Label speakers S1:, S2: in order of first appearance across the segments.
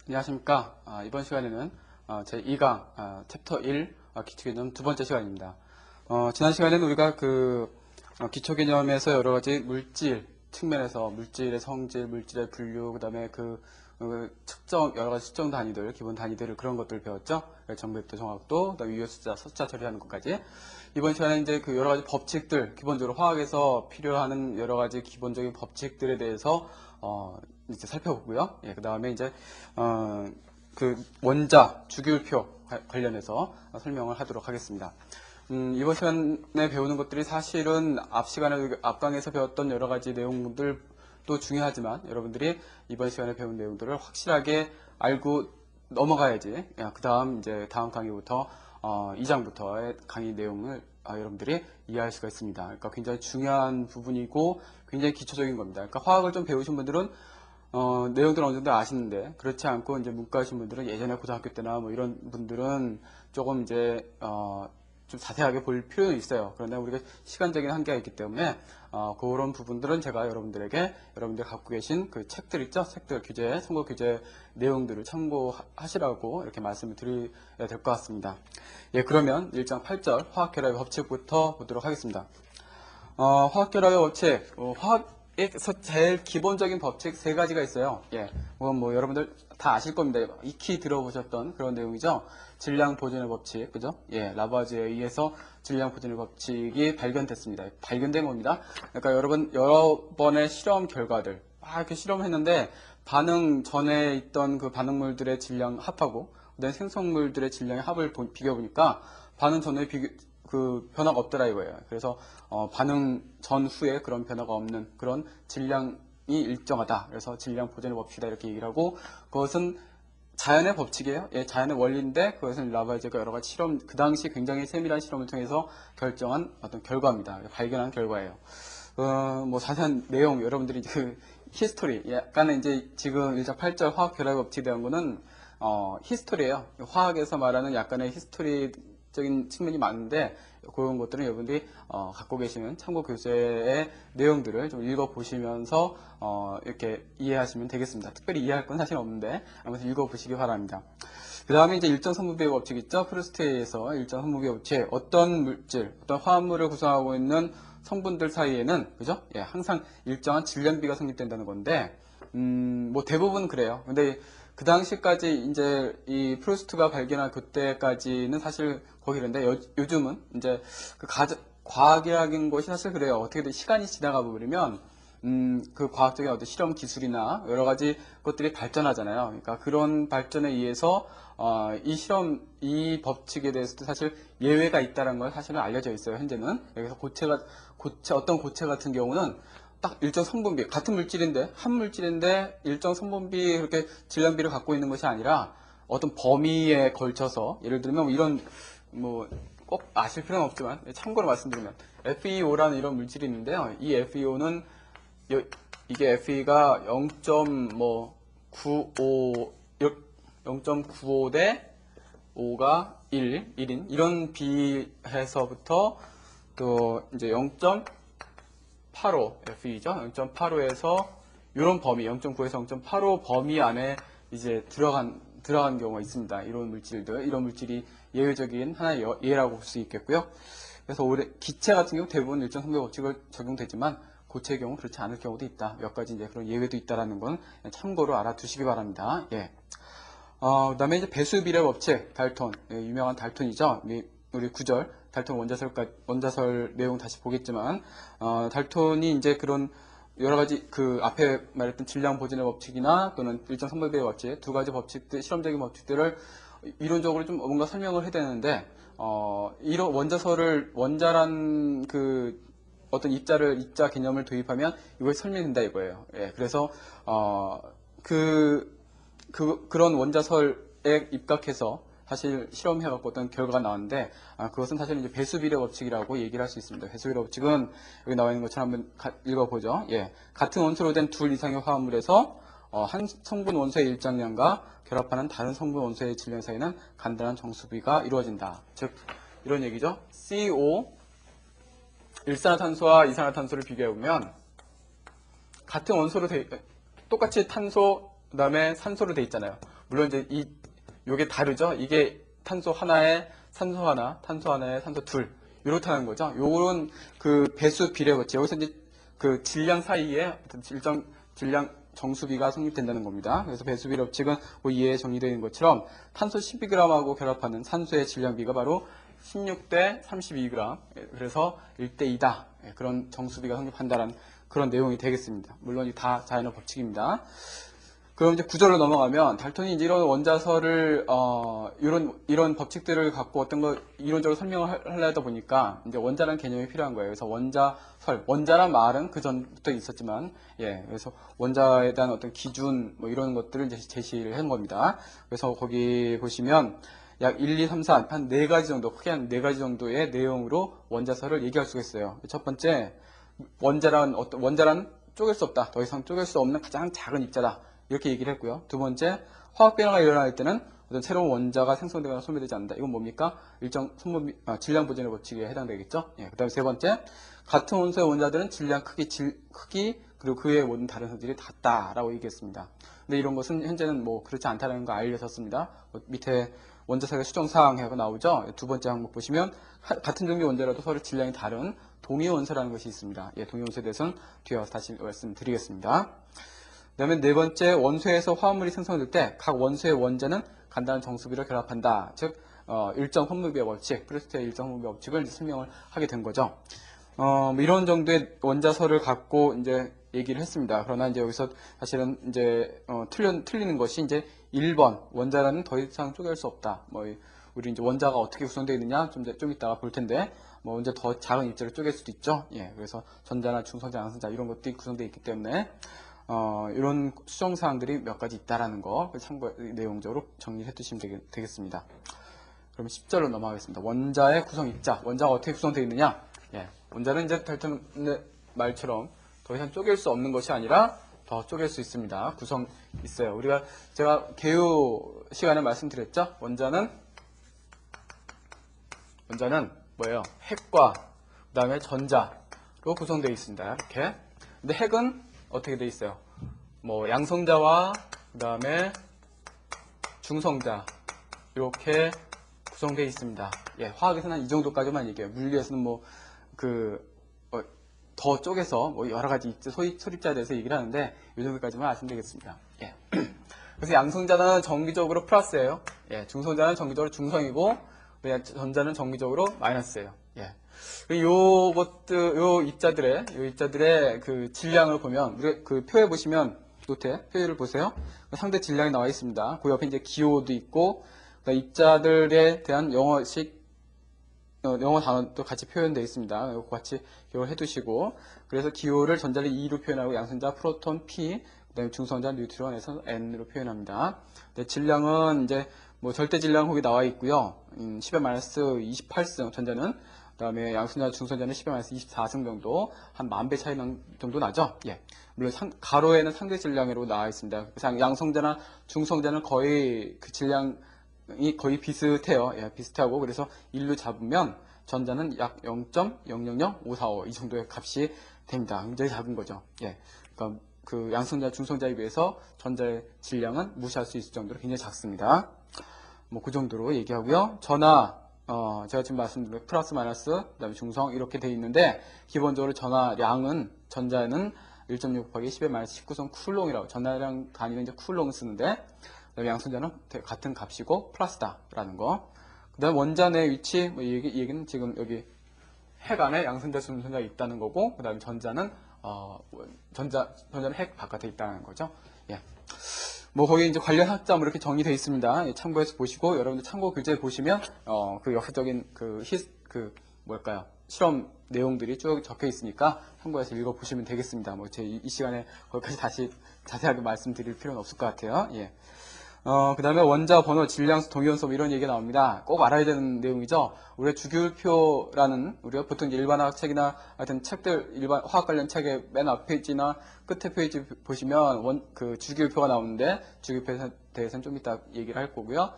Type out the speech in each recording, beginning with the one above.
S1: 안녕하십니까. 이번 시간에는 제 2강 챕터 1 기초개념 두 번째 시간입니다. 지난 시간에는 우리가 기초개념에서 여러 가지 물질 측면에서 물질의 성질, 물질의 분류, 그 다음에 측정, 여러 가지 측정 단위들, 기본 단위들 그런 것들을 배웠죠. 정백도, 정확도, 그다음에 유효 숫자, 숫자 처리하는 것까지. 이번 시간에 이제 여러 가지 법칙들, 기본적으로 화학에서 필요한 여러 가지 기본적인 법칙들에 대해서 이제 살펴보고요. 예, 그 다음에 이제 원자 주기율표 관련해서 설명을 하도록 하겠습니다. 이번 시간에 배우는 것들이 사실은 앞 강에서 배웠던 여러 가지 내용들도 중요하지만 여러분들이 이번 시간에 배운 내용들을 확실하게 알고 넘어가야지. 그 다음 이제 다음 강의부터 2장부터의 강의 내용을 여러분들이 이해할 수가 있습니다. 그러니까 굉장히 중요한 부분이고 굉장히 기초적인 겁니다. 그러니까 화학을 좀 배우신 분들은 내용들 어느 정도 아시는데 그렇지 않고 이제 문과하신 분들은 예전에 고등학교 때나 뭐 이런 분들은 조금 이제 좀 자세하게 볼 필요는 있어요. 그런데 우리가 시간적인 한계가 있기 때문에 그런 부분들은 제가 여러분들이 갖고 계신 그 책들 있죠? 책들 규제, 선거 규제 내용들을 참고하시라고 이렇게 말씀을 드려야 될 것 같습니다. 예, 그러면 1장 8절 화학결합의 법칙부터 보도록 하겠습니다. 화학결합의 법칙, 화학에서 제일 기본적인 법칙 세 가지가 있어요. 예, 뭐 여러분들 다 아실 겁니다. 익히 들어보셨던 그런 내용이죠. 질량 보존의 법칙, 그죠? 예, 라바즈에 의해서 질량 보존의 법칙이 발견됐습니다. 발견된 겁니다. 그러니까 여러 번의 실험 결과들, 이렇게 실험했는데 반응 전에 있던 그 반응물들의 질량 합하고 그다음에 생성물들의 질량의 합을 비교해보니까 반응 전에 변화가 없더라 이거예요. 그래서 반응 전후에 그런 변화가 없는 그런 질량이 일정하다. 그래서 질량 보존의 법칙이다 이렇게 얘기를 하고 그것은 자연의 법칙이에요. 예, 자연의 원리인데 그것은 라바이즈가 여러 가지 실험, 그 당시 굉장히 세밀한 실험을 통해서 결정한 어떤 결과입니다. 발견한 결과예요. 뭐 자세한 내용 여러분들이 히스토리 약간은 이제 지금 1장 8절 화학 결합의 법칙에 대한 거는 히스토리예요. 화학에서 말하는 약간의 히스토리적인 측면이 많은데 그런 것들은 여러분들이 갖고 계시는 참고 교재의 내용들을 좀 읽어보시면서 이렇게 이해하시면 되겠습니다. 특별히 이해할 건 사실 없는데 아무튼 읽어보시기 바랍니다. 그 다음에 이제 일정 성분비의 법칙 있죠. 프루스트에 의해서 일정 성분비의 법칙 어떤 물질, 어떤 화합물을 구성하고 있는 성분들 사이에는 그죠? 예, 항상 일정한 질량비가 성립된다는 건데 뭐 대부분 그래요. 근데 그 당시까지 이제 이 프루스트가 발견한 그때까지는 사실 거의 그런데 요즘은 이제 과학이라는 것이 사실 그래요. 어떻게든 시간이 지나가 버리면 그 과학적인 어떤 실험 기술이나 여러 가지 것들이 발전하잖아요. 그러니까 그런 발전에 의해서 이 법칙에 대해서도 사실 예외가 있다는 걸 사실은 알려져 있어요. 현재는 여기서 어떤 고체 같은 경우는 딱 일정 성분비, 같은 물질인데, 한 물질인데 일정 성분비 그렇게 질량비를 갖고 있는 것이 아니라 어떤 범위에 걸쳐서 예를 들면 이런 뭐 꼭 아실 필요는 없지만 참고로 말씀드리면 FeO라는 이런 물질이 있는데요. 이 FeO는 이게 Fe가 0.95 대 5가 1인 이런 비해서부터 또 이제 0.85 FE죠. 0.85에서 이런 범위 0.9에서 0.85 범위 안에 이제 들어간 경우가 있습니다. 이런 물질이 예외적인 하나의 예라고 볼 수 있겠고요. 그래서 기체 같은 경우 대부분 일정 성분 법칙을 적용되지만 고체의 경우 그렇지 않을 경우도 있다. 몇 가지 이제 그런 예외도 있다라는 건 참고로 알아두시기 바랍니다. 예. 그다음에 이제 배수비례 법칙, 달톤, 유명한 달톤이죠. 우리 9절 달톤 원자설 내용 다시 보겠지만 달톤이 이제 그런 여러 가지 앞에 말했던 질량 보존의 법칙이나 또는 일정 성분비례 법칙 두 가지 법칙들 실험적인 법칙들을 이론적으로 좀 뭔가 설명을 해야 되는데 이런 원자란 어떤 입자 개념을 도입하면 이걸 설명된다 이거예요. 예, 그래서 그런 원자설에 입각해서 사실 실험해갖고 어떤 결과가 나왔는데 그것은 사실 이제 배수비례 법칙이라고 얘기를 할 수 있습니다. 배수비례 법칙은 여기 나와 있는 것처럼 한번 읽어보죠. 예, 같은 원소로 된 둘 이상의 화합물에서 한 성분 원소의 일정량과 결합하는 다른 성분 원소의 질량 사이는 간단한 정수비가 이루어진다. 즉 이런 얘기죠. CO 일산화탄소와 이산화탄소를 비교해보면 같은 원소로 똑같이 탄소 그 다음에 산소로 돼 있잖아요. 물론 이제 요게 다르죠. 이게 탄소 하나에 산소 하나, 탄소 하나에 산소 둘. 이렇다는 거죠. 요거는 그 배수 비례 법칙. 여기서 이제 그 질량 사이에 일정 질량 정수비가 성립된다는 겁니다. 그래서 배수 비례 법칙은 뭐 이에 정리되어 있는 것처럼 탄소 12g하고 결합하는 산소의 질량비가 바로 16대 32g. 그래서 1대 2다. 그런 정수비가 성립한다는 그런 내용이 되겠습니다. 물론 이 다 자연의 법칙입니다. 그럼 이제 구절로 넘어가면 달톤이 이제 이런 원자설을 이런 법칙들을 갖고 어떤 거 이론적으로 설명을 하려다 보니까 이제 원자라는 개념이 필요한 거예요. 그래서 원자설, 원자란 말은 그 전부터 있었지만 그래서 원자에 대한 어떤 기준 뭐 이런 것들을 이제 제시를 한 겁니다. 그래서 거기 보시면 약 1, 2, 3, 4, 한 4가지 정도, 크게 한 4가지 정도의 내용으로 원자설을 얘기할 수가 있어요. 첫 번째, 원자란 쪼갤 수 없다. 더 이상 쪼갤 수 없는 가장 작은 입자다. 이렇게 얘기를 했고요. 두 번째, 화학 변화가 일어날 때는 어떤 새로운 원자가 생성되거나 소멸되지 않는다. 이건 뭡니까? 일정 질량 보존의 법칙에 해당되겠죠. 그 다음에 세 번째, 같은 원소의 원자들은 질량, 크기 그리고 그 외의 모든 다른 성질이 같다라고 얘기했습니다. 근데 이런 것은 현재는 뭐 그렇지 않다는 거 알려졌습니다. 밑에 원자설의 수정사항 하고 나오죠. 두 번째 항목 보시면 같은 종류 원자라도 서로 질량이 다른 동위 원소라는 것이 있습니다. 동위 원소에 대해서는 뒤에 와서 다시 말씀드리겠습니다. 그 다음에 네 번째, 원소에서 화합물이 생성될 때 각 원소의 원자는 간단한 정수비를 결합한다. 즉 일정 혼무비의 법칙, 프루스트의 일정 혼무비의 법칙을 설명을 하게 된 거죠. 이런 정도의 원자설을 갖고 이제 얘기를 했습니다. 그러나 이제 여기서 사실은 이제 틀리는 것이 이제 1번 원자라는 더 이상 쪼갤 수 없다. 뭐 우리 이제 원자가 어떻게 구성되어 있느냐 좀 이따가 볼 텐데 뭐 이제 더 작은 입자를 쪼갤 수도 있죠. 그래서 전자나 중성자, 양성자 이런 것들이 구성되어 있기 때문에 이런 수정사항들이 몇 가지 있다라는 거 참고 내용적으로 정리해 두시면 되겠습니다. 그럼 10절로 넘어가겠습니다. 원자의 구성 입자, 원자가 어떻게 구성되어 있느냐? 원자는 이제 달톤의 말처럼 더 이상 쪼갤 수 없는 것이 아니라 더 쪼갤 수 있습니다. 구성 있어요. 제가 개요 시간에 말씀드렸죠? 원자는 뭐예요? 핵과 그 다음에 전자로 구성되어 있습니다. 이렇게. 근데 핵은 어떻게 되어 있어요? 뭐 양성자와 그 다음에 중성자 이렇게 구성되어 있습니다. 화학에서는 이 정도까지만 얘기해요. 물리에서는 더 쪼개서 뭐 여러 가지 소립자에 대해서 얘기를 하는데 이 정도까지만 말씀드리겠습니다. 그래서 양성자는 정기적으로 플러스예요. 중성자는 정기적으로 중성이고 전자는 정기적으로 마이너스예요. 요 입자들의 그 질량을 보면 우리 그 표에 보시면 노트에 표를 보세요. 상대 질량이 나와 있습니다. 그 옆에 이제 기호도 있고 입자들에 대한 영어 단어도 같이 표현되어 있습니다. 같이 기호를 해두시고 그래서 기호를 전자를 E로 표현하고 양성자 프로톤 P, 그다음에 중성자 뉴트론에서 N으로 표현합니다. 질량은 이제 뭐 절대 질량 거기 나와 있고요. 10-28승 전자는 그다음에 양성자, 중성자는 10-24승 정도, 한 10,000배 차이 정도 나죠. 물론 가로에는 상대 질량으로 나와 있습니다. 그래서 양성자나 중성자는 거의 그 질량이 거의 비슷해요. 비슷하고 그래서 1로 잡으면 전자는 약 0.000545 이 정도의 값이 됩니다. 굉장히 작은 거죠. 그러니까 그 양성자, 중성자에 비해서 전자의 질량은 무시할 수 있을 정도로 굉장히 작습니다. 뭐 그 정도로 얘기하고요. 제가 지금 말씀드린 플러스 마이너스 그다음에 중성 이렇게 돼 있는데 기본적으로 전자는 1.6 곱하기 10의 마이너스 19성 쿨롱이라고 전하량 단위는 이제 쿨롱을 쓰는데 그다음에 양성자는 같은 값이고 플러스다라는 거. 그다음 원자 내 위치 뭐 이 얘기는 지금 여기 핵 안에 양성자, 중성자가 있다는 거고 그다음에 전자는 핵 바깥에 있다는 거죠. 뭐 거기 이제 관련 학점 이렇게 정리되어 있습니다. 참고해서 보시고 여러분들 참고 교재 보시면 그 역사적인 실험 내용들이 쭉 적혀 있으니까 참고해서 읽어 보시면 되겠습니다. 뭐 제 이 시간에 거기까지 다시 자세하게 말씀드릴 필요는 없을 것 같아요. 그 다음에 원자 번호, 질량수, 동위원소 뭐 이런 얘기가 나옵니다. 꼭 알아야 되는 내용이죠. 우리가 주기율표라는 우리가 보통 일반화학 책이나 하여튼 책들 일반 화학 관련 책의 맨 앞 페이지나 끝에 페이지 보시면 그 주기율표가 나오는데 주기율표에 대해서는 좀 이따 얘기를 할 거고요.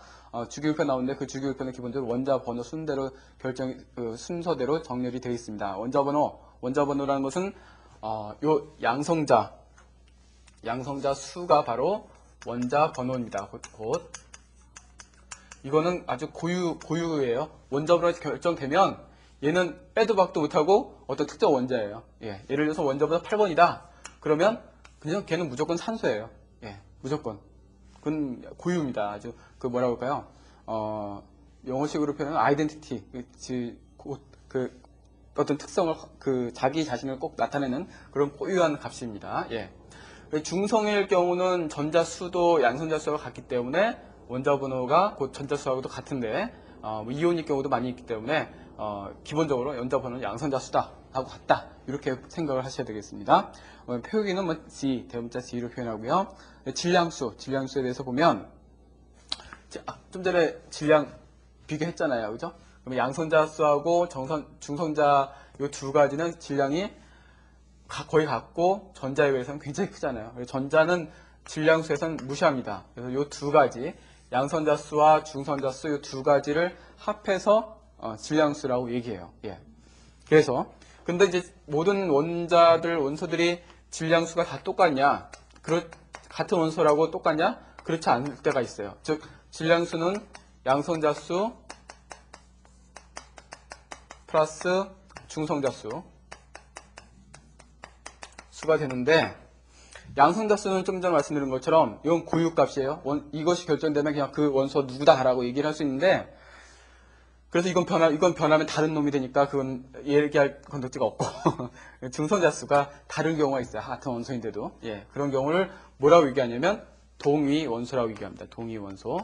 S1: 주기율표 나오는데 그 주기율표는 기본적으로 원자 번호 순대로 순서대로 정렬이 되어 있습니다. 원자번호라는 것은 요 양성자 수가 바로 원자 번호입니다. 곧. 이거는 아주 고유예요. 원자 번호가 결정되면 얘는 빼도 박도 못하고 어떤 특정 원자예요. 예, 예를 들어서 원자보다 8번이다. 그러면 그냥 걔는 무조건 산소예요. 예, 무조건. 그건 고유입니다. 아주 그 뭐라고 할까요? 영어식으로 표현하면 아이덴티티, 그 어떤 특성을 자기 자신을 꼭 나타내는 그런 고유한 값입니다. 예. 중성일 경우는 전자수도 양성자수와 같기 때문에 원자 번호가 곧 전자수하고도 같은데 이온일 경우도 많이 있기 때문에 기본적으로 원자 번호는 양성자수다 하고 같다 이렇게 생각을 하셔야 되겠습니다. 표기는 뭐 G, 대문자 G로 표현하고요. 질량수에 대해서 보면 좀 전에 질량 비교했잖아요, 그죠? 그러면 양성자수하고 중성자 이 두 가지는 질량이 거의 같고 전자에 비해서는 굉장히 크잖아요. 그래서 전자는 질량수에서는 무시합니다. 그래서 이 두 가지 양성자수와 중성자수 이 두 가지를 합해서 질량수라고 얘기해요. 예. 그래서 근데 이제 모든 원소들이 질량수가 다 똑같냐? 같은 원소라고 똑같냐? 그렇지 않을 때가 있어요. 즉 질량수는 양성자수 플러스 중성자수 수가 되는데 양성자수는 좀 전에 말씀드린 것처럼 이건 고유값이에요. 이것이 결정되면 그냥 그 원소 누구다라고 얘기를 할 수 있는데 그래서 이건 변하면 다른 놈이 되니까 그건 얘기할 건덕지가 없고 중성자수가 다른 경우가 있어요. 같은 원소인데도 예, 그런 경우를 뭐라고 얘기하냐면 동위원소라고 얘기합니다. 동위원소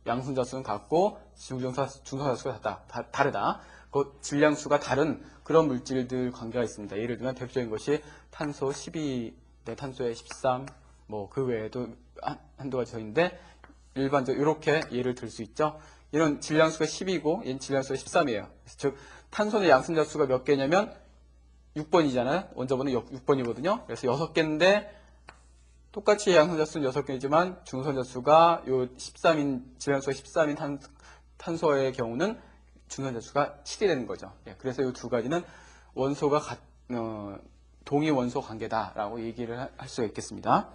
S1: 양성자수는 같고 중성자수가 다르다. 그 질량수가 다른 그런 물질들 관계가 있습니다. 예를 들면 대표적인 것이 탄소 12, 탄소의 13, 뭐 그 외에도 한두 가지 더 있는데 일반적으로 이렇게 예를 들 수 있죠. 이런 질량수가 10이고 얘는 질량수가 13이에요. 즉 탄소의 양성자수가 몇 개냐면 6번이잖아요. 원자번호 6번이거든요. 그래서 6개인데 똑같이 양성자수는 6개이지만 중성자수가 요 13인 질량수가 13인 탄소의 경우는 중성자수가 7이 되는 거죠. 예, 그래서 이 두 가지는 원소가 동위 원소 관계다라고 얘기를 할 수가 있겠습니다.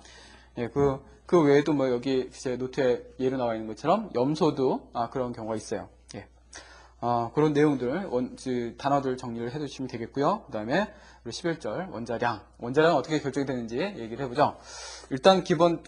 S1: 예, 그 외에도 뭐 여기 제 노트에 예로 나와 있는 것처럼 염소도 그런 경우가 있어요. 예. 그런 내용들 단어들 정리를 해두시면 되겠고요. 그 다음에 11절 원자량은 어떻게 결정이 되는지 얘기를 해보죠. 일단 기본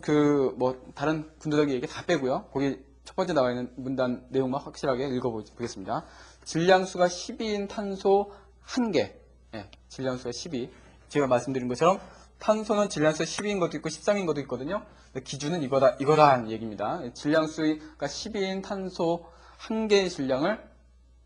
S1: 다른 군더더기 얘기 다 빼고요. 거기 첫 번째 나와 있는 문단 내용만 확실하게 읽어보겠습니다. 질량수가 12인 탄소 1개. 예, 질량수가 12. 제가 말씀드린 것처럼 탄소는 질량수가 12인 것도 있고 13인 것도 있거든요. 기준은 이거라는 얘기입니다. 질량수가 12인 탄소 1개의 질량을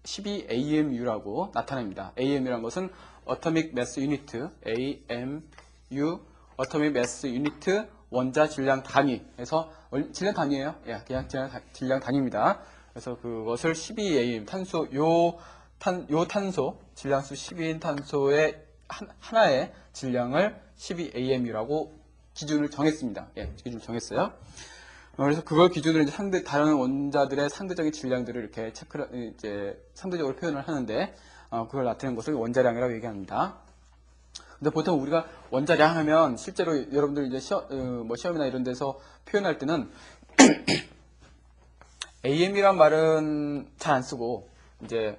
S1: 12AMU라고 나타냅니다. AMU라는 것은 Atomic Mass Unit, AMU, Atomic Mass Unit, 원자 질량 단위에서 질량 단위예요. 예, 그냥 질량 단위입니다. 그래서 그것을 12AM 탄소 탄소 질량수 12인 탄소의 하나의 질량을 12AMU라고 기준을 정했습니다. 예, 기준을 정했어요. 그래서 그걸 기준으로 이제 다른 원자들의 상대적인 질량들을 이렇게 상대적으로 표현을 하는데, 그걸 나타내는 것을 원자량이라고 얘기합니다. 근데 보통 우리가 원자량 하면 실제로 여러분들 이제 시험이나 이런 데서 표현할 때는 AM이란 말은 잘 안 쓰고, 이제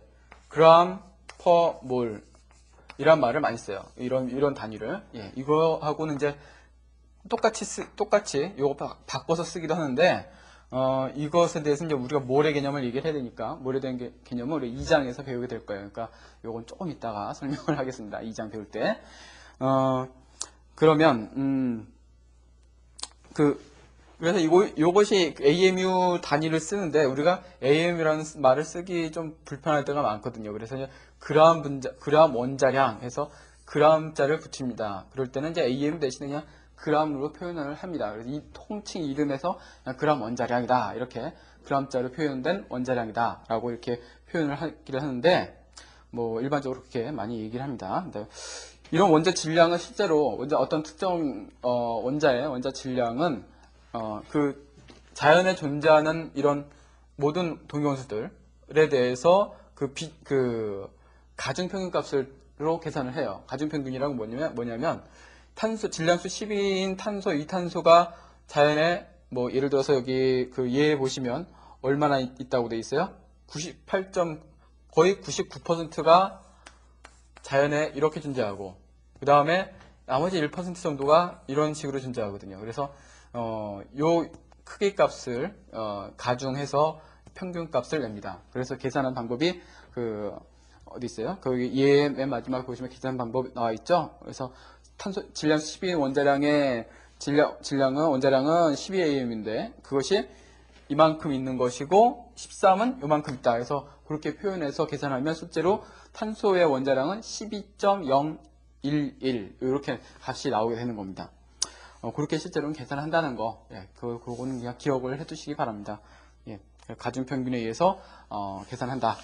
S1: gram per mole 이란 말을 많이 써요. 이런 단위를. 예, 이거하고는 이제 똑같이 이거 바꿔서 쓰기도 하는데, 이것에 대해서 이제 우리가 몰의 개념을 얘기를 해야 되니까, 몰에 대한 개념은 우리 2장에서 배우게 될 거예요. 그러니까 요건 조금 이따가 설명을 하겠습니다. 2장 배울 때. 그러면, 그래서 요것이 AMU 단위를 쓰는데, 우리가 AMU라는 말을 쓰기 좀 불편할 때가 많거든요. 그래서 이제 그람 원자량 해서 그람자를 붙입니다. 그럴 때는 이제 AMU 대신에 그냥 그람으로 표현을 합니다. 그래서 이 통칭 이름에서 그냥 그람 원자량이다. 이렇게 그람자로 표현된 원자량이다. 라고 이렇게 표현을 하기를 하는데, 뭐, 일반적으로 그렇게 많이 얘기를 합니다. 근데 이런 원자 질량은 실제로 어떤 특정, 원자 질량은, 그 자연에 존재하는 이런 모든 동위원소들에 대해서 가중평균 값으로 계산을 해요. 가중평균이라고 뭐냐면, 탄소, 질량수 12인 탄소, 이탄소가 자연에 뭐 예를 들어서 여기 그 예에 보시면 얼마나 있다고 돼 있어요? 98. 거의 99%가 자연에 이렇게 존재하고, 그 다음에 나머지 1% 정도가 이런 식으로 존재하거든요. 그래서 요 크기 값을 가중해서 평균 값을 냅니다. 그래서 계산한 방법이 어디 있어요? 거기 얘 맨 마지막에 보시면 계산 방법 나와 있죠. 그래서 탄소 질량 12 원자량의 원자량은 12am인데 그것이 이만큼 있는 것이고 13은 이만큼 있다. 그래서 그렇게 표현해서 계산하면 실제로 탄소의 원자량은 12.011 이렇게 값이 나오게 되는 겁니다. 그렇게 실제로는 계산한다는 거, 예, 그거는 그냥 기억을 해두시기 바랍니다. 예, 가중평균에 의해서 계산한다.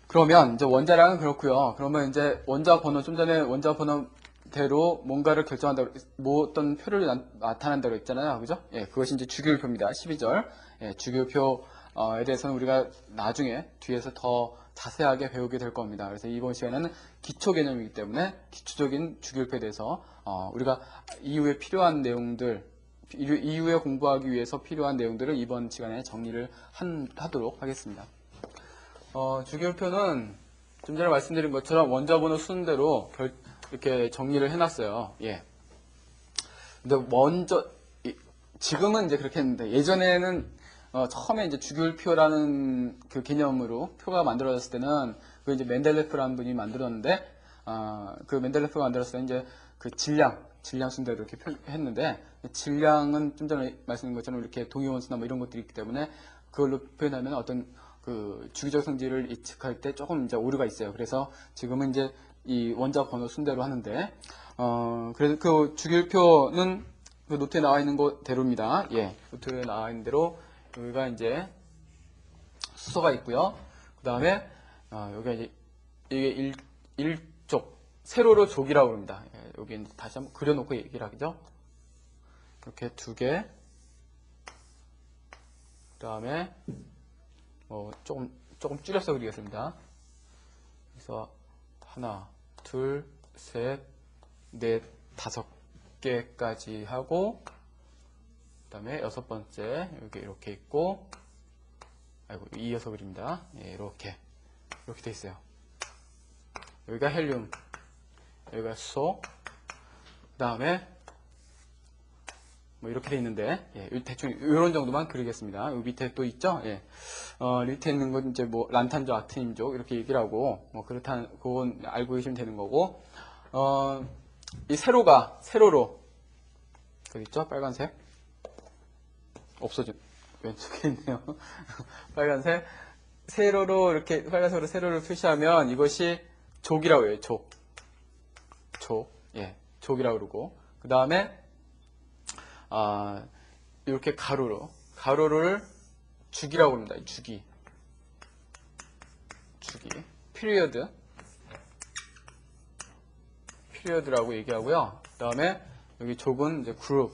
S1: 그러면 이제 원자량은 그렇고요. 그러면 이제 원자 번호, 좀 전에 원자 번호대로 뭔가를 결정한다, 뭐 어떤 표를 나타난다고 했잖아요, 그죠? 예, 그것이 이제 주기율표입니다. 12절. 예, 주기율표에 대해서는 우리가 나중에 뒤에서 더 자세하게 배우게 될 겁니다. 그래서 이번 시간에는 기초 개념이기 때문에 기초적인 주기율표에 대해서 우리가 이후에 필요한 내용들, 이후에 공부하기 위해서 필요한 내용들을 이번 시간에 정리를 하도록 하겠습니다. 주기율표는 좀 전에 말씀드린 것처럼 원자번호 순대로 이렇게 정리를 해놨어요. 예. 근데 지금은 이제 그렇게 했는데, 예전에는 처음에 이제 주기율표라는 그 개념으로 표가 만들어졌을 때는 그 이제 멘델레프라는 분이 만들었는데, 그 멘델레프가 만들었을 때 이제 그 질량 순대로 이렇게 했는데, 질량은 좀 전에 말씀드린 것처럼 이렇게 동위원수나 뭐 이런 것들이 있기 때문에 그걸로 표현하면 어떤 그 주기적 성질을 예측할 때 조금 이제 오류가 있어요. 그래서 지금은 이제 이 원자 번호 순대로 하는데, 그래서 그 주기율표는 그 노트에 나와 있는 대로입니다. 예, 노트에 나와 있는 대로 여기가 이제 수소가 있고요. 그 다음에 여기가 이제 이게 일족 세로로 족이라고 합니다. 예, 여기 다시 한번 그려놓고 얘기를 하죠. 이렇게 두 개. 그 다음에 조금 줄여서 그리겠습니다. 그래서 하나, 둘, 셋, 넷, 5개까지 하고, 그 다음에 6번째 여기 이렇게 있고, 이어서 그립니다. 예, 이렇게 돼 있어요. 여기가 헬륨, 여기가 수소, 그 다음에 뭐 이렇게 돼 있는데, 예, 대충 이런 정도만 그리겠습니다. 여기 밑에 또 있죠. 예, 밑에 있는 건 이제 뭐 란탄족, 아트닌족 이렇게 얘기를 하고, 뭐 그건 알고 계시면 되는 거고, 이 세로로 어디 있죠? 빨간색 없어진 왼쪽에 있네요. 빨간색 세로로 이렇게 빨간색으로 세로를 표시하면 이것이 족이라고 해요. 족, 예, 족이라고 그러고, 그 다음에 이렇게 가로를 주기라고 합니다. 주기, 피리어드라고 얘기하고요. 그 다음에 여기 족은 이제 그룹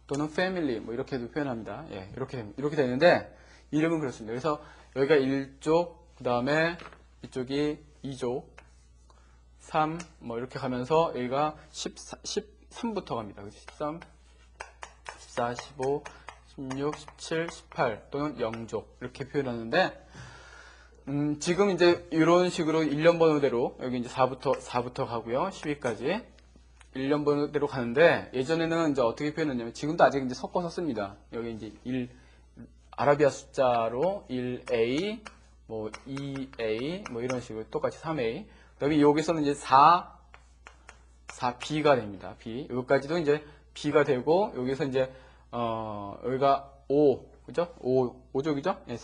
S1: 또는 패밀리 뭐 이렇게도 표현합니다. 예, 이렇게 되는데 이름은 그렇습니다. 그래서 여기가 1족, 그 다음에 이쪽이 2족, 3 뭐 이렇게 가면서 여기가 13부터 갑니다. 13, 14, 15, 16, 17, 18 또는 0족 이렇게 표현하는데, 지금 이제 이런 식으로 1년 번호대로 여기 이제 4부터 가고요. 10위까지 1년 번호대로 가는데, 예전에는 이제 어떻게 표현했냐면, 지금도 아직 이제 섞어서 씁니다. 여기 이제 아라비아 숫자로 1A, 뭐 2A, 뭐 이런 식으로 똑같이 3A. 그다음에 여기서는 이제 4B가 됩니다. B. 여기까지도 이제 B가 되고, 여기서 이제 여기가 5, 그죠? 5족이죠? 예,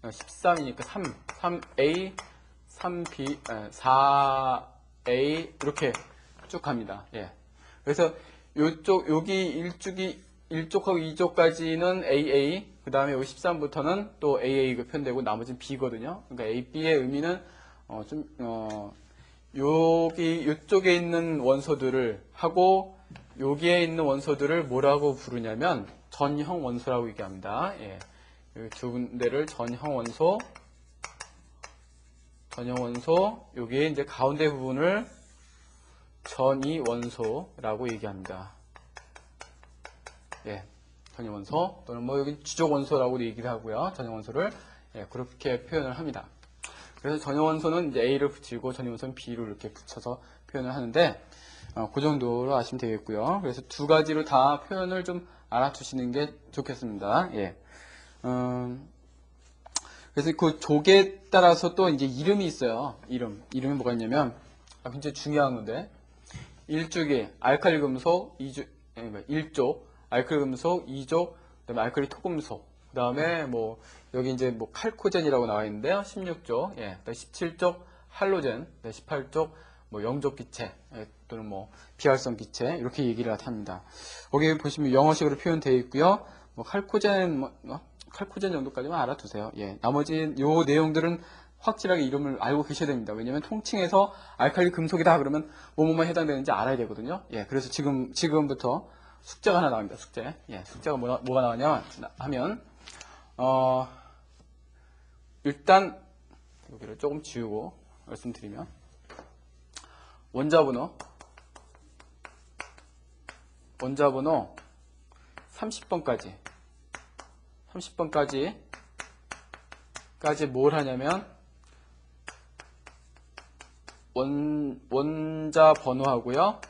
S1: 13이니까 3A, 3B, 4A 이렇게 쭉 갑니다. 예. 그래서 여기 1족하고 2족까지는 AA, 그 다음에 여기 13부터는 또 AA가 표현되고 나머지는 B거든요. 그러니까 A, B의 의미는 이쪽에 있는 원소들을 하고 여기에 있는 원소들을 뭐라고 부르냐면 전형 원소라고 얘기합니다. 예. 이 두 군데를 전형 원소, 여기에 이제 가운데 부분을 전이원소라고 얘기합니다. 예, 전이원소 또는 뭐 여기 주족원소라고 얘기를 하고요. 전이원소를 예, 그렇게 표현을 합니다. 그래서 전이원소는 이제 A를 붙이고 전이원소는 B를 이렇게 붙여서 표현을 하는데 그 정도로 아시면 되겠고요. 그래서 두 가지로 다 표현을 좀 알아두시는 게 좋겠습니다. 예. 그래서 그 족에 따라서 또 이제 이름이 있어요. 이름이 뭐가 있냐면 굉장히 중요한 건데 1족이 알칼리 금속, 1족 알칼리 금속, 2족, 그다음에 알칼리 토금속, 그다음에 뭐 여기 이제 뭐 칼코젠이라고 나와 있는데요. 16족, 예, 17족 할로젠, 18족 뭐 영족 기체, 예, 또는 뭐 비활성 기체 이렇게 얘기를 합니다. 거기 보시면 영어식으로 표현되어 있고요. 뭐 칼코젠 칼코젠 정도까지만 알아두세요. 예, 나머지 요 내용들은 확실하게 이름을 알고 계셔야 됩니다. 왜냐면 통칭해서 알칼리 금속이다 그러면 뭐뭐만 해당되는지 알아야 되거든요. 예, 그래서 지금부터 숙제가 하나 나옵니다. 숙제. 예, 숙제가 뭐가 나오냐 하면 일단 여기를 조금 지우고 말씀드리면 원자번호 30번까지 뭘 하냐면 원자 번호하고요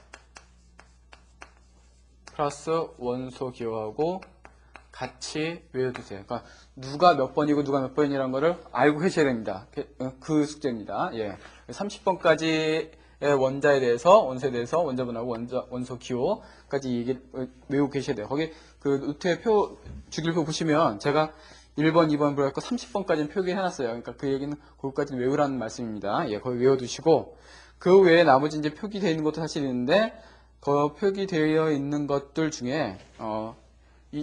S1: 플러스 원소 기호하고 같이 외워두세요. 그러니까 누가 몇 번이고 누가 몇 번이라는 거를 알고 계셔야 됩니다. 그 숙제입니다. 예. 30번까지의 원자에 대해서, 원소에 대해서 원자번호하고 원소 기호까지 외우고 계셔야 돼요. 거기 그 노트의 주기표 보시면 제가 1번, 2번 그래갖고 30번까지는 표기해놨어요. 그러니까 그 얘기는 거기까지는 외우라는 말씀입니다. 예, 거기 외워두시고 그 외에 나머지 이제 표기되어 있는 것도 사실 있는데 그 표기되어 있는 것들 중에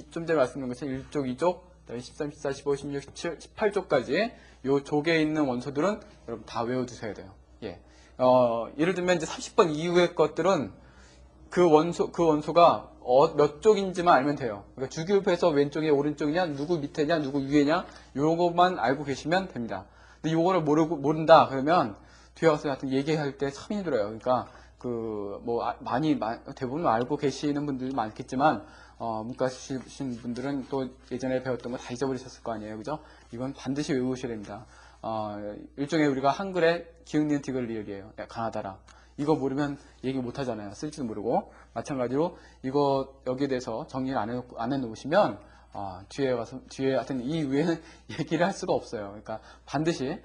S1: 좀 전에 말씀드린 것처럼 1족, 2족, 13, 14, 15, 16, 17, 18족까지 요 족에 있는 원소들은 여러분 다 외워두셔야 돼요. 예. 예를 들면 이제 30번 이후의 것들은 그 원소가 몇 쪽인지만 알면 돼요. 그러니까 주기율표에서 왼쪽이 오른쪽이냐, 누구 밑에냐, 누구 위에냐, 요것만 알고 계시면 됩니다. 근데 요거를 모른다 그러면 뒤에 와서 하여튼 얘기할 때 참 힘들어요. 그러니까 대부분 알고 계시는 분들이 많겠지만 문과 쓰신 분들은 또 예전에 배웠던 거 다 잊어버리셨을 거 아니에요, 그죠? 이건 반드시 외우셔야 됩니다. 일종의 우리가 한글의 기역, 니은, 디귿을 얘기해요. 가나다라. 이거 모르면 얘기 못 하잖아요. 쓸지도 모르고. 마찬가지로 이거 여기에 대해서 정리를 안 해놓으시면 뒤에 하여튼 이 위에는 얘기를 할 수가 없어요. 그러니까 반드시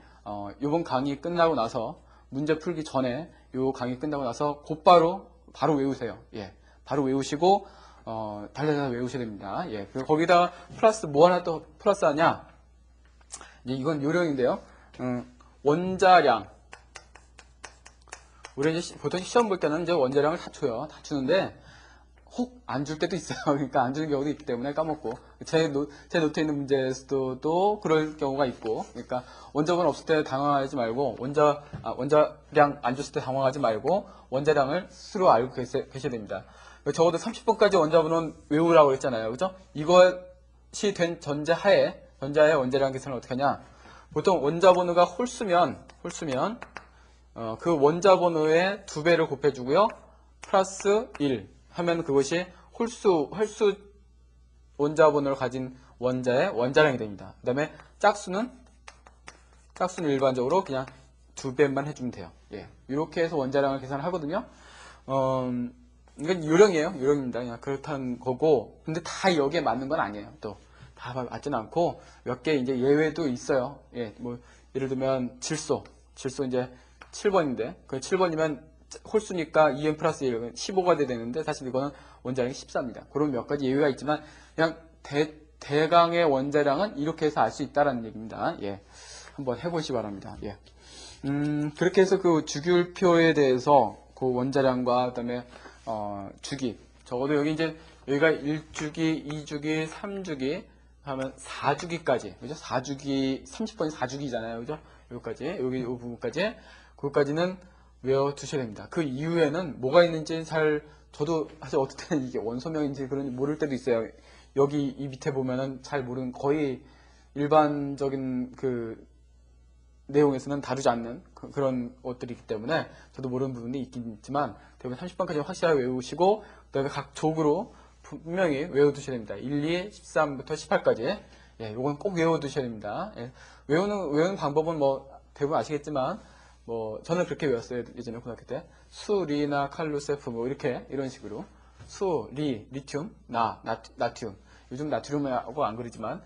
S1: 이번 강의 끝나고 나서 문제 풀기 전에 요 강의 끝나고 나서 바로 외우세요. 예, 바로 외우시고 달려서 외우셔야 됩니다. 예, 그리고 거기다가 플러스 뭐 하나 또 플러스 하냐? 이건 요령인데요. 원자량. 우리 이제 보통 시험 볼 때는 이제 원자량을 다 줘요. 다 주는데 혹 안 줄 때도 있어요. 그러니까 안 주는 경우도 있기 때문에 까먹고 제 노트에 있는 문제에서도 그럴 경우가 있고, 그러니까 원자번호 없을 때 당황하지 말고 원자량 안 줬을 때 당황하지 말고 원자량을 스스로 알고 계셔야 됩니다. 적어도 30번까지 원자번호는 외우라고 했잖아요. 그죠? 이것이 된 전제하에 원자량 계산을 어떻게 하냐? 보통 원자번호가 홀수면 그 원자번호의 2배를 곱해주고요. 플러스 1 하면 그것이 홀수 원자번호를 가진 원자의 원자량이 됩니다. 그 다음에 짝수는 일반적으로 그냥 2배만 해주면 돼요. 예. 이렇게 해서 원자량을 계산하거든요. 이건 요령입니다. 그냥 그렇다는 거고, 근데 다 여기에 맞는 건 아니에요. 또 다 맞지는 않고 몇 개 이제 예외도 있어요. 예, 뭐 예를 들면 질소 이제 7번인데 그 7번이면 홀수니까 2n 플러스 1, 15가 돼야 되는데 사실 이거는 원자량이 14입니다. 그런 몇 가지 예외가 있지만 그냥 대강의 원자량은 이렇게 해서 알 수 있다라는 얘기입니다. 예, 한번 해보시기 바랍니다. 예. 그렇게 해서 그 주기율표에 대해서 그 원자량과 그다음에 주기, 적어도 여기가 1주기, 2주기, 3주기 하면 4주기까지, 그죠? 4주기, 30번이 4주기잖아요, 그죠? 여기까지, 이 부분까지, 그것까지는 외워두셔야 됩니다. 그 이후에는 뭐가 있는지 저도 사실 어떨 때는 이게 원소명인지 그런지 모를 때도 있어요. 여기 이 밑에 보면은 잘 모르는, 거의 일반적인 내용에서는 다루지 않는 그런 것들이 있기 때문에 저도 모르는 부분이 있긴 있지만 대부분 30번까지 확실하게 외우시고 그다음에 각 족으로 분명히 외워두셔야 됩니다. 1, 2, 13부터 18까지. 예, 요건 꼭 외워두셔야 됩니다. 예, 외우는 방법은 뭐 대부분 아시겠지만 뭐 저는 그렇게 외웠어요. 예전에 고등학교 때 수, 리나, 칼루, 세프 뭐 이렇게 이런 식으로 수, 리, 리튬, 나트륨. 요즘 나트륨하고 안 그러지만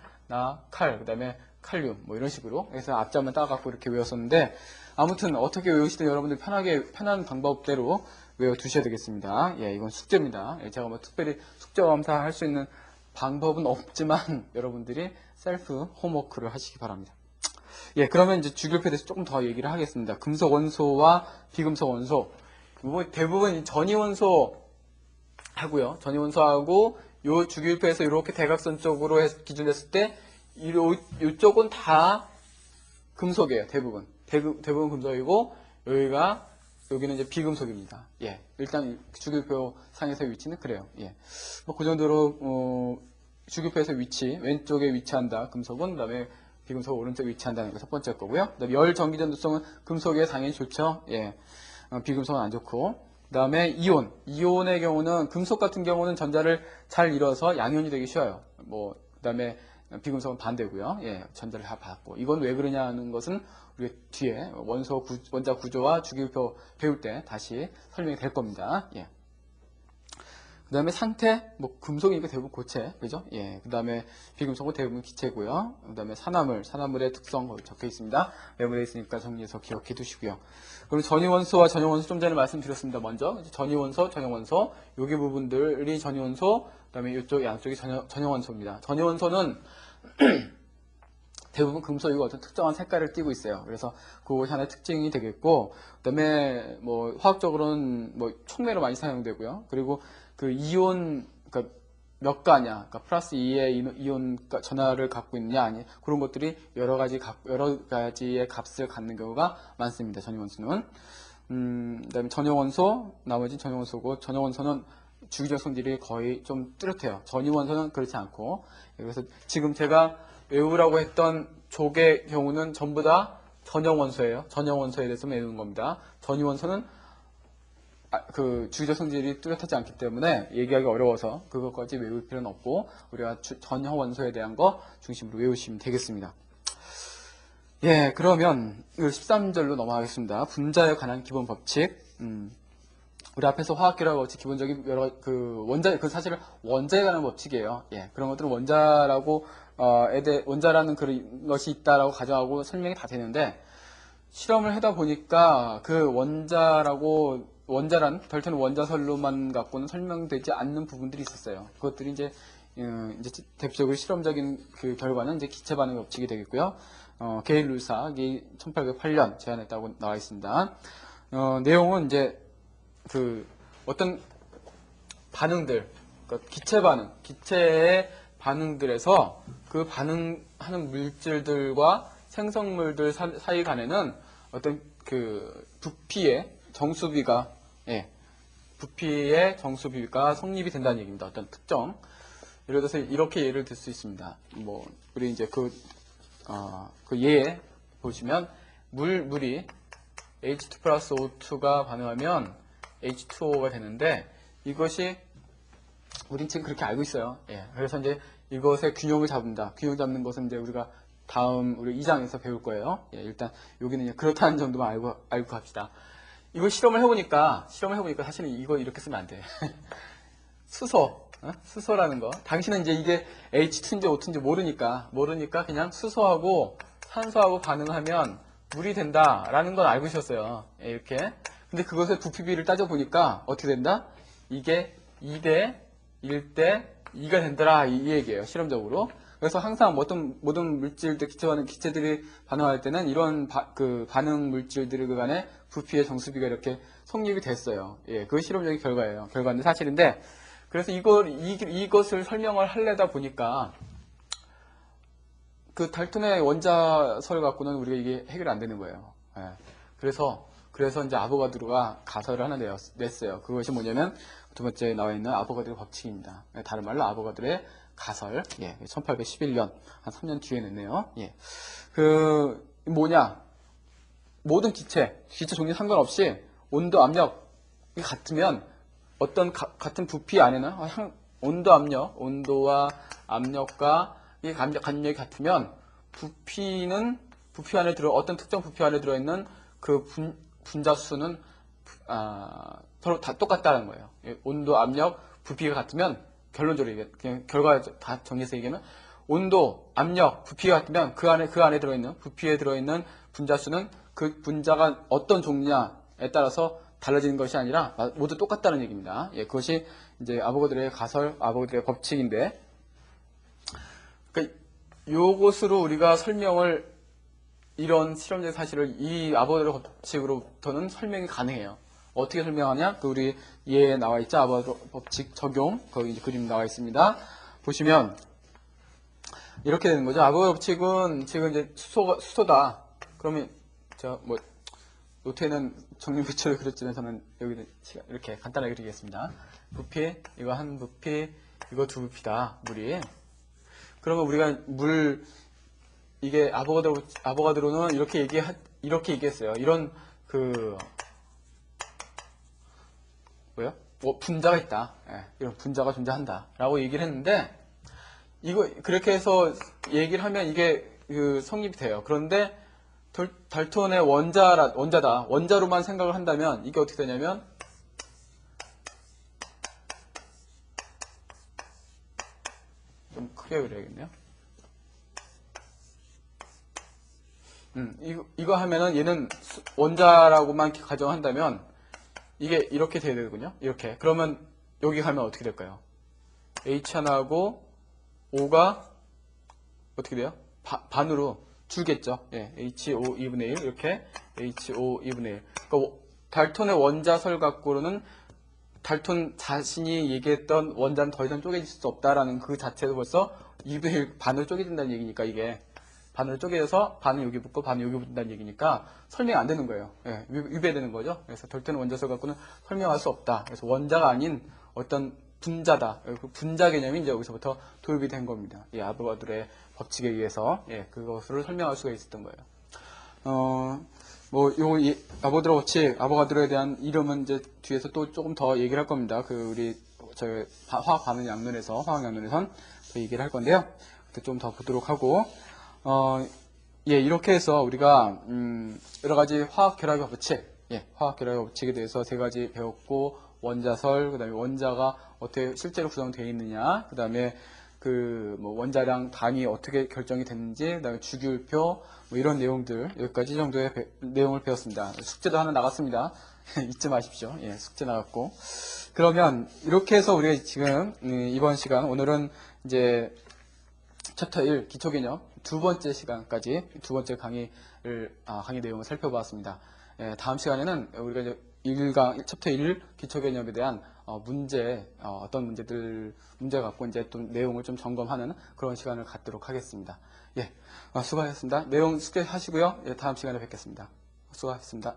S1: 칼, 그 다음에 칼륨 뭐 이런 식으로 그래서 앞자만 따갖고 이렇게 외웠었는데 아무튼 어떻게 외우시든 여러분들 편한 방법대로 외워두셔야 되겠습니다. 예, 이건 숙제입니다. 예, 제가 뭐 특별히 숙제 검사할 수 있는 방법은 없지만 여러분들이 셀프 홈워크를 하시기 바랍니다. 예, 그러면 이제 주기율표에 대해서 조금 더 얘기를 하겠습니다. 금속 원소와 비금속 원소. 뭐 대부분 전이원소 하고요. 전이원소하고 요 주기율표에서 이렇게 대각선 쪽으로 기준했을 때 이쪽은 다 금속이에요. 대부분 금속이고 여기는 이제 비금속입니다. 예, 일단 주기율표 상에서의 위치는 그래요. 예, 뭐 그 정도로 주기율표에서 위치 왼쪽에 위치한다. 금속은 그다음에 비금속 오른쪽에 위치한다는 게 첫 번째 거고요. 그다음에 열 전기전도성은 금속에 당연히 좋죠. 예, 비금속은 안 좋고. 그다음에 이온의 경우는 금속 같은 경우는 전자를 잘 잃어서 양이온이 되기 쉬워요. 뭐 그다음에 비금속은 반대고요. 예, 전자를 다 받고. 이건 왜 그러냐는 것은 우리 뒤에 원자 구조와 주기율표 배울 때 다시 설명이 될 겁니다. 예. 그 다음에 상태, 뭐 금속이니까 대부분 고체, 그죠? 예. 그 다음에 비금속은 대부분 기체고요. 그 다음에 산화물의 특성 거기 적혀 있습니다. 메모리에 있으니까 정리해서 기억해 두시고요. 그럼 전이원소와 전형원소 좀 전에 말씀드렸습니다. 먼저 전이원소, 전형원소, 여기 부분들이 전이원소, 그 다음에 이쪽 양쪽이 전형원소입니다. 전이원소는 대부분 금속이고 어떤 특정한 색깔을 띠고 있어요. 그래서 그것이 하나의 특징이 되겠고, 그 다음에 뭐 화학적으로는 뭐 촉매로 많이 사용되고요. 그리고 그 이온, 그러니까 몇 가냐, 그러니까 플러스 2의 이온 전하를 갖고 있느냐, 아니 그런 것들이 여러 가지의 값을 갖는 경우가 많습니다. 전이원소는. 그다음에 전형원소, 나머지 전형원소고, 전형원소는 주기적 성질이 거의 좀 뚜렷해요. 전이원소는 그렇지 않고, 그래서 지금 제가 외우라고 했던 족의 경우는 전부 다 전형원소예요. 전형원소에 대해서 외우는 겁니다. 전이원소는 그 주기적 성질이 뚜렷하지 않기 때문에 얘기하기 어려워서 그것까지 외울 필요는 없고 우리가 전형원소에 대한 거 중심으로 외우시면 되겠습니다. 예, 그러면 13절로 넘어가겠습니다. 분자에 관한 기본 법칙. 우리 앞에서 화학기라고 법칙 기본적인 여러 사실은 원자에 관한 법칙이에요. 예, 그런 것들은 원자라는 그런 것이 있다라고 가정하고 설명이 다 되는데 실험을 하다 보니까 그 원자란 별도는 원자설로만 갖고는 설명되지 않는 부분들이 있었어요. 그것들이 이제 대표적으로 실험적인 그 결과는 이제 기체 반응 법칙이 되겠고요. 게일 룰사이 1808년 제안했다고 나와 있습니다. 내용은 이제 그 어떤 반응들, 그러니까 기체의 반응들에서 그 반응하는 물질들과 생성물들 사이 간에는 어떤 그 부피의 정수비가 성립이 된다는 얘기입니다. 어떤 특정. 예를 들어서 이렇게 예를 들 수 있습니다. 뭐 우리 이제 그 예에 보시면 물이 H2 플러스 O2가 반응하면 H2O가 되는데 이것이 우린 지금 그렇게 알고 있어요. 예. 그래서 이제 이것의 균형을 잡는다. 균형 잡는 것은 이제 우리가 다음 우리 2장에서 배울 거예요. 예, 일단 여기는 그냥 그렇다는 정도만 알고 갑시다. 이거 실험을 해보니까 사실은 이거 이렇게 쓰면 안 돼. 수소라는 거. 당신은 이제 이게 H2인지 O2인지 모르니까 그냥 수소하고 산소하고 반응하면 물이 된다라는 건 알고 있었어요. 예, 이렇게. 근데 그것의 부피비를 따져보니까 어떻게 된다? 이게 2대 1대 2가 된다라 이 얘기예요. 실험적으로. 그래서 항상 모든 물질들, 기체들이 반응할 때는 이런 반응 물질들 간의 부피의 정수비가 이렇게 성립이 됐어요. 예, 그게 실험적인 결과인데 사실인데, 그래서 이것을 설명을 하려다 보니까 그 달톤의 원자설 갖고는 우리가 이게 해결이 안 되는 거예요. 예, 그래서 이제 아보가드로가 가설을 하나 냈어요. 그것이 뭐냐면 두 번째 나와 있는 아보가드로 법칙입니다. 다른 말로 아보가드로의 가설. 예, 1811년 한 3년 뒤에 냈네요. 예, 그 뭐냐? 모든 기체 종류 상관없이 온도, 압력이 같으면 어떤 같은 부피 안에는 온도, 압력, 온도와 압력과 이 간력이 같으면 부피 안에 어떤 특정 부피 안에 들어있는 그 분자수는 서로 다 똑같다는 거예요. 온도, 압력, 부피가 같으면 결론적으로 그냥 결과 다 정리해서 얘기하면 온도, 압력, 부피가 같으면 그 안에 들어있는 부피에 들어있는 분자수는 그 분자가 어떤 종류냐에 따라서 달라지는 것이 아니라 모두 똑같다는 얘기입니다. 예, 그것이 이제 아보가드로의 가설, 아보가드로의 법칙인데, 그러니까 요것으로 우리가 설명을 이런 실험적 사실을 이 아보가드로 법칙으로부터는 설명이 가능해요. 어떻게 설명하냐? 그 우리 예에 나와 있죠. 아보가드로 법칙 적용 거기 이제 그림 나와 있습니다. 보시면 이렇게 되는 거죠. 아보가드로 법칙은 지금 이제 수소다. 그러면 제가 뭐 노트에는 정리 배치를 그렸지만 저는 여기는 이렇게 간단하게 그리겠습니다. 부피, 이거 한 부피, 이거 두 부피다. 물이. 그러면 우리가 이게 아보가드로는 이렇게 얘기했어요. 이런 분자가 있다. 예, 이런 분자가 존재한다. 라고 얘기를 했는데, 그렇게 해서 얘기를 하면 이게 성립이 돼요. 그런데 달톤의 원자다. 원자로만 생각을 한다면 이게 어떻게 되냐면 좀 크게 그려야겠네요. 이거 하면은 얘는 원자라고만 가정한다면 이게 이렇게 돼야 되거든요. 이렇게. 그러면 여기 가면 어떻게 될까요? H 하나하고 O가 어떻게 돼요? 반으로 줄겠죠. 예, HO 2분의 1 이렇게 HO 2분의 1. 그러니까 달톤의 원자설 갖고는 달톤 자신이 얘기했던 원자는 더 이상 쪼개질 수 없다라는 그 자체도 벌써 2분의 1 반으로 쪼개진다는 얘기니까 이게 반으로 쪼개져서 반은 여기 붙고 반은 여기 붙는다는 얘기니까 설명이 안 되는 거예요. 예, 위배되는 거죠. 그래서 달톤의 원자설 갖고는 설명할 수 없다. 그래서 원자가 아닌 어떤 분자다. 그 분자 개념이 이제 여기서부터 도입이 된 겁니다. 이 아보가드로의 법칙에 의해서 그것을 설명할 수가 있었던 거예요. 아보가드로 법칙, 아보가드로에 대한 이름은 이제 뒤에서 또 조금 더 얘기를 할 겁니다. 화학 반응 양론에선 더 얘기를 할 건데요. 그때 좀 더 보도록 하고, 이렇게 해서 우리가 여러 가지 화학 결합의 법칙, 화학 결합의 법칙에 대해서 세 가지 배웠고, 원자설, 그다음에 원자가 어떻게 실제로 구성되어 있느냐, 그다음에 원자량 단위 어떻게 결정이 됐는지, 그다음에 주기율표, 이런 내용들, 여기까지 정도의 내용을 배웠습니다. 숙제도 하나 나갔습니다. 잊지 마십시오. 숙제 나갔고. 그러면, 이렇게 해서 우리가 지금, 이번 시간, 오늘은 이제, 챕터 1, 기초개념, 두 번째 시간까지, 두 번째 강의 내용을 살펴보았습니다. 다음 시간에는 우리가 이제 챕터 1 기초개념에 대한 어떤 문제 갖고 이제 또 내용을 좀 점검하는 그런 시간을 갖도록 하겠습니다. 수고하셨습니다. 내용 숙제하시고요. 다음 시간에 뵙겠습니다. 수고하셨습니다.